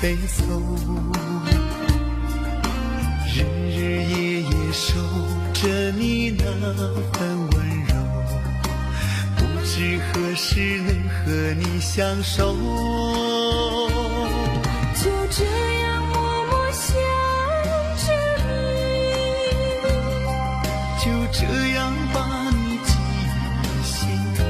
飞走，日日夜夜守着你那份温柔，不知何时能和你相守，就这样默默想着你，就这样把你记于心头。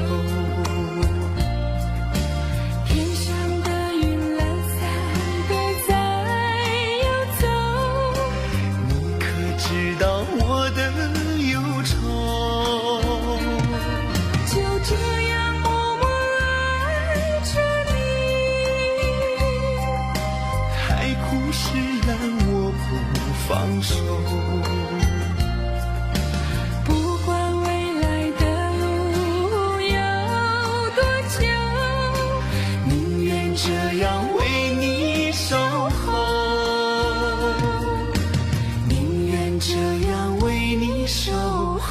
放手，不管未来的路有多久，宁愿这样为你守候，宁愿这样为你守候。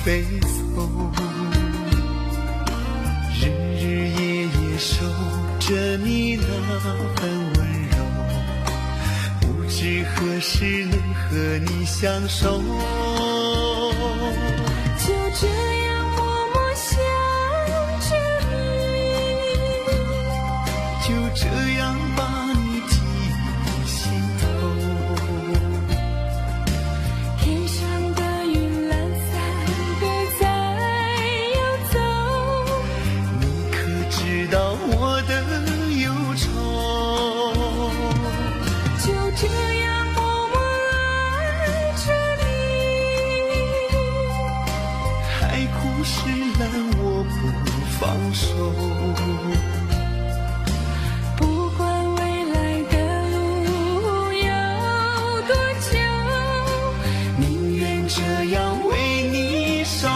飞走，日日夜夜守着你那份温柔，不知何时能和你相守，就这样默默想着你，就这样把你记于心头。天上的云懒散地在游走，你可知道我的忧愁，就这样默默爱着你，海枯石烂我不放手，不管未来的路有多久，宁愿这样为你守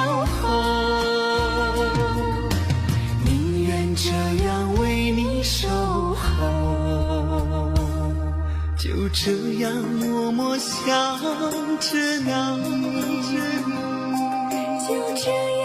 候，宁愿这样为你守候，就这样默默想着你，就这样。